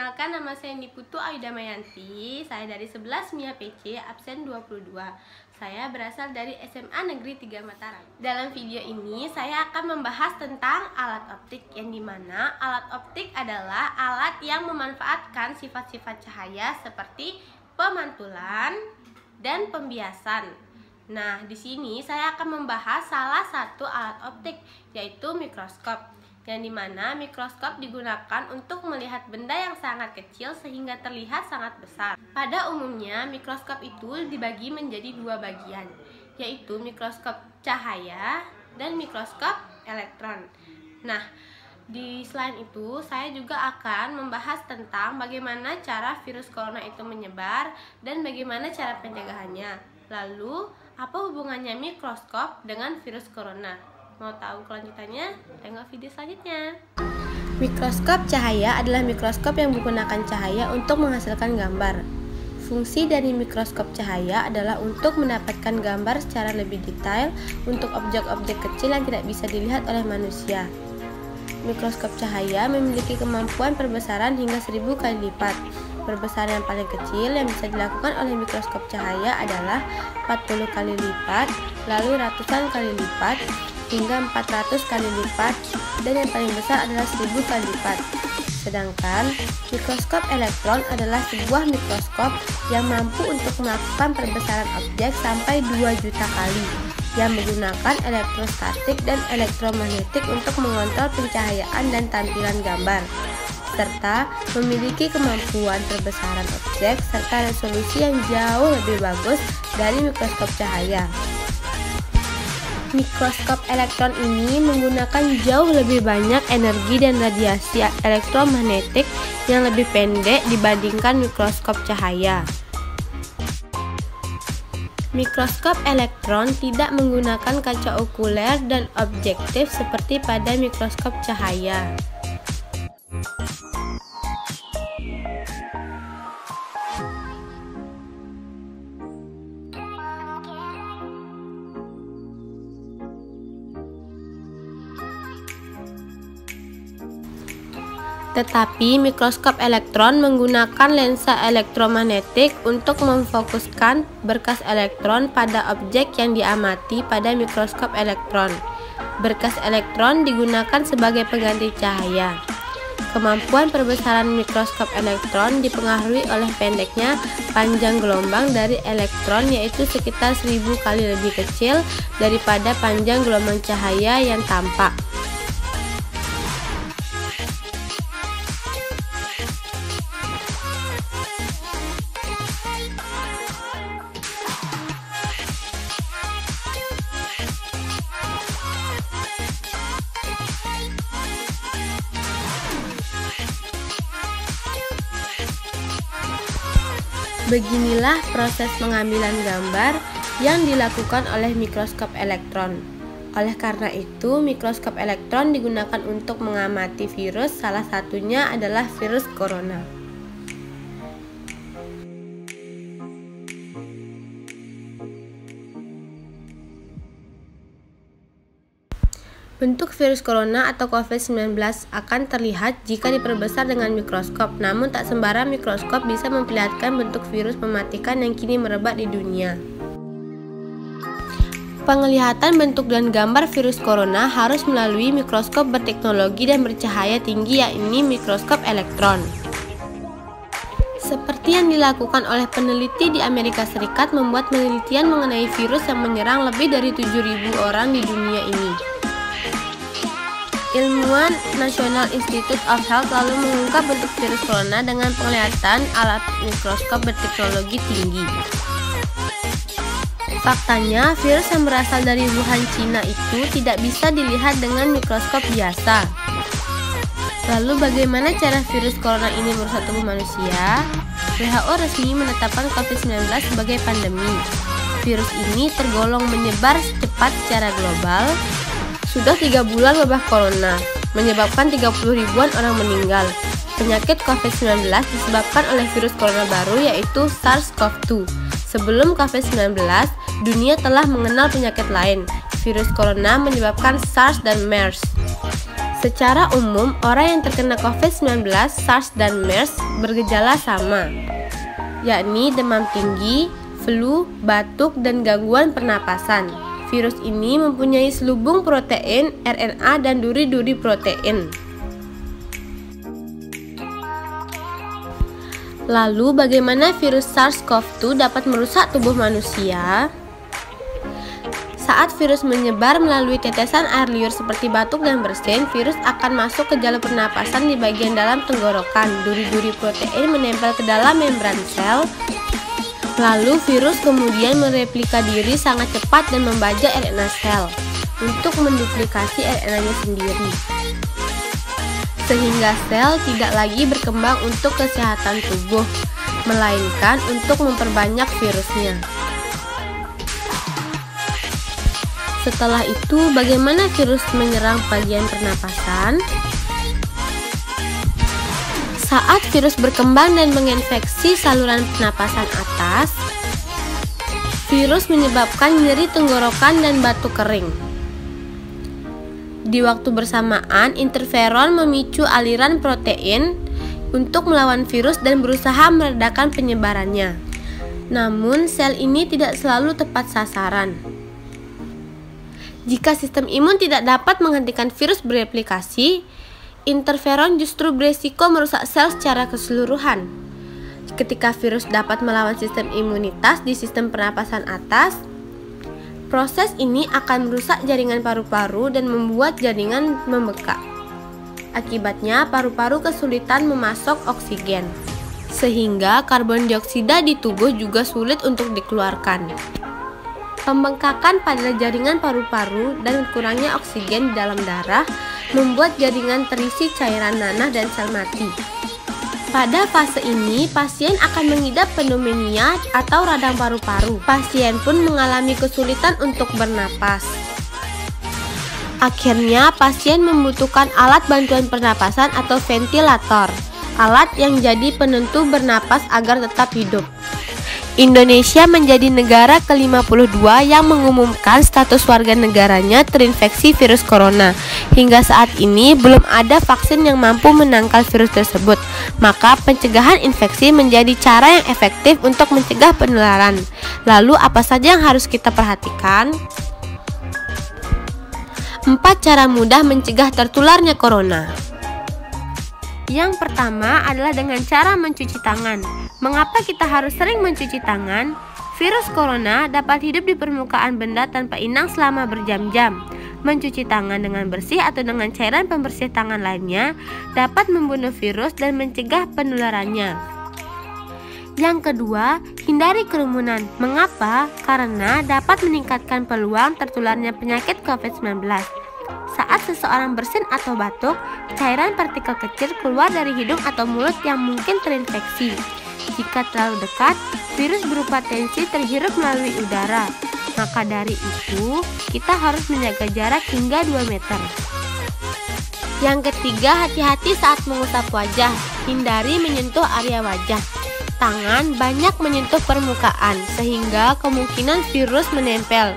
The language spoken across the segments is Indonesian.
Perkenalkan, nama saya Niputu Aida Mayanti. Saya dari 11 MIA PC, absen 22. Saya berasal dari SMA Negeri 3 Mataram. Dalam video ini saya akan membahas tentang alat optik, yang dimana alat optik adalah alat yang memanfaatkan sifat-sifat cahaya seperti pemantulan dan pembiasan. Nah, di sini saya akan membahas salah satu alat optik, yaitu mikroskop. Yang dimana mikroskop digunakan untuk melihat benda yang sangat kecil sehingga terlihat sangat besar. Pada umumnya mikroskop itu dibagi menjadi dua bagian, yaitu mikroskop cahaya dan mikroskop elektron. Nah, selain itu saya juga akan membahas tentang bagaimana cara virus corona itu menyebar dan bagaimana cara pencegahannya. Lalu, apa hubungannya mikroskop dengan virus corona? Mau tahu kelanjutannya? Tengok video selanjutnya. Mikroskop cahaya adalah mikroskop yang menggunakan cahaya untuk menghasilkan gambar. Fungsi dari mikroskop cahaya adalah untuk mendapatkan gambar secara lebih detail untuk objek-objek kecil yang tidak bisa dilihat oleh manusia. Mikroskop cahaya memiliki kemampuan perbesaran hingga 1000 kali lipat. Perbesaran yang paling kecil yang bisa dilakukan oleh mikroskop cahaya adalah 40 kali lipat, lalu ratusan kali lipat, hingga 400 kali lipat, dan yang paling besar adalah 1000 kali lipat. Sedangkan mikroskop elektron adalah sebuah mikroskop yang mampu untuk melakukan perbesaran objek sampai 2 juta kali, yang menggunakan elektrostatik dan elektromagnetik untuk mengontrol pencahayaan dan tampilan gambar, serta memiliki kemampuan perbesaran objek serta resolusi yang jauh lebih bagus dari mikroskop cahaya. Mikroskop elektron ini menggunakan jauh lebih banyak energi dan radiasi elektromagnetik yang lebih pendek dibandingkan mikroskop cahaya. Mikroskop elektron tidak menggunakan kaca okuler dan objektif seperti pada mikroskop cahaya. Tetapi mikroskop elektron menggunakan lensa elektromagnetik untuk memfokuskan berkas elektron pada objek yang diamati pada mikroskop elektron. Berkas elektron digunakan sebagai pengganti cahaya. Kemampuan perbesaran mikroskop elektron dipengaruhi oleh pendeknya panjang gelombang dari elektron, yaitu sekitar 1000 kali lebih kecil daripada panjang gelombang cahaya yang tampak. Beginilah proses pengambilan gambar yang dilakukan oleh mikroskop elektron. Oleh karena itu, mikroskop elektron digunakan untuk mengamati virus, salah satunya adalah virus corona. Bentuk virus corona atau COVID-19 akan terlihat jika diperbesar dengan mikroskop, namun tak sembarang mikroskop bisa memperlihatkan bentuk virus mematikan yang kini merebak di dunia. Penglihatan bentuk dan gambar virus corona harus melalui mikroskop berteknologi dan bercahaya tinggi, yakni mikroskop elektron. Seperti yang dilakukan oleh peneliti di Amerika Serikat membuat penelitian mengenai virus yang menyerang lebih dari 7.000 orang di dunia ini. Ilmuwan National Institute of Health lalu mengungkap bentuk virus corona dengan penglihatan alat mikroskop berteknologi tinggi. Faktanya, virus yang berasal dari Wuhan, Cina itu tidak bisa dilihat dengan mikroskop biasa. Lalu bagaimana cara virus corona ini merusak tubuh manusia? WHO resmi menetapkan COVID-19 sebagai pandemi. Virus ini tergolong menyebar cepat secara global. Sudah 3 bulan wabah corona, menyebabkan 30 ribuan orang meninggal. Penyakit COVID-19 disebabkan oleh virus corona baru, yaitu SARS-CoV-2. Sebelum COVID-19, dunia telah mengenal penyakit lain. Virus corona menyebabkan SARS dan MERS. Secara umum, orang yang terkena COVID-19, SARS, dan MERS bergejala sama, yakni demam tinggi, flu, batuk, dan gangguan pernapasan. Virus ini mempunyai selubung protein, RNA, dan duri-duri protein. Lalu, bagaimana virus SARS-CoV-2 dapat merusak tubuh manusia? Saat virus menyebar melalui tetesan air liur seperti batuk dan bersin, virus akan masuk ke jalur pernapasan di bagian dalam tenggorokan. Duri-duri protein menempel ke dalam membran sel. Lalu virus kemudian mereplika diri sangat cepat dan membajak RNA sel untuk menduplikasi RNA-nya sendiri. Sehingga sel tidak lagi berkembang untuk kesehatan tubuh, melainkan untuk memperbanyak virusnya. Setelah itu, bagaimana virus menyerang bagian pernapasan? Saat virus berkembang dan menginfeksi saluran pernapasan atas, virus menyebabkan nyeri tenggorokan dan batuk kering. Di waktu bersamaan, interferon memicu aliran protein untuk melawan virus dan berusaha meredakan penyebarannya. Namun, sel ini tidak selalu tepat sasaran. Jika sistem imun tidak dapat menghentikan virus bereplikasi, interferon justru beresiko merusak sel secara keseluruhan. Ketika virus dapat melawan sistem imunitas di sistem pernapasan atas, proses ini akan merusak jaringan paru-paru dan membuat jaringan membekak. Akibatnya, paru-paru kesulitan memasok oksigen, sehingga karbon dioksida di tubuh juga sulit untuk dikeluarkan. Pembengkakan pada jaringan paru-paru dan kurangnya oksigen di dalam darah membuat jaringan terisi cairan nanah dan sel mati. Pada fase ini, pasien akan mengidap pneumonia atau radang paru-paru. Pasien pun mengalami kesulitan untuk bernapas. Akhirnya, pasien membutuhkan alat bantuan pernapasan atau ventilator, alat yang jadi penentu bernapas agar tetap hidup. Indonesia menjadi negara ke-52 yang mengumumkan status warga negaranya terinfeksi virus corona. Hingga saat ini belum ada vaksin yang mampu menangkal virus tersebut. Maka pencegahan infeksi menjadi cara yang efektif untuk mencegah penularan. Lalu apa saja yang harus kita perhatikan? 4 cara mudah mencegah tertularnya corona. Yang pertama adalah dengan cara mencuci tangan. Mengapa kita harus sering mencuci tangan? Virus corona dapat hidup di permukaan benda tanpa inang selama berjam-jam. Mencuci tangan dengan bersih atau dengan cairan pembersih tangan lainnya dapat membunuh virus dan mencegah penularannya. Yang kedua, hindari kerumunan. Mengapa? Karena dapat meningkatkan peluang tertularnya penyakit COVID-19. Saat seseorang bersin atau batuk, cairan partikel kecil keluar dari hidung atau mulut yang mungkin terinfeksi. Jika terlalu dekat, virus berpotensi terhirup melalui udara. Maka dari itu, kita harus menjaga jarak hingga 2 meter. Yang ketiga, hati-hati saat mengusap wajah. Hindari menyentuh area wajah. Tangan banyak menyentuh permukaan, sehingga kemungkinan virus menempel.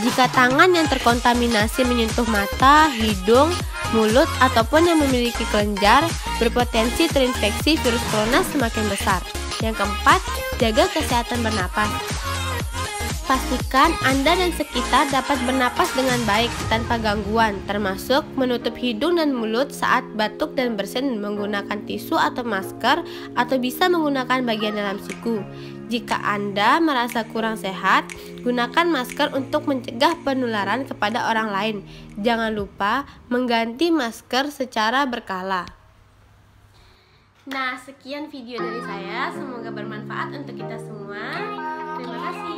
Jika tangan yang terkontaminasi menyentuh mata, hidung, mulut, ataupun yang memiliki kelenjar, berpotensi terinfeksi virus corona semakin besar. Yang keempat, jaga kesehatan bernapas. Pastikan Anda dan sekitar dapat bernapas dengan baik tanpa gangguan, termasuk menutup hidung dan mulut saat batuk dan bersin menggunakan tisu atau masker, atau bisa menggunakan bagian dalam siku. Jika Anda merasa kurang sehat, gunakan masker untuk mencegah penularan kepada orang lain. Jangan lupa mengganti masker secara berkala. Nah, sekian video dari saya. Semoga bermanfaat untuk kita semua. Terima kasih.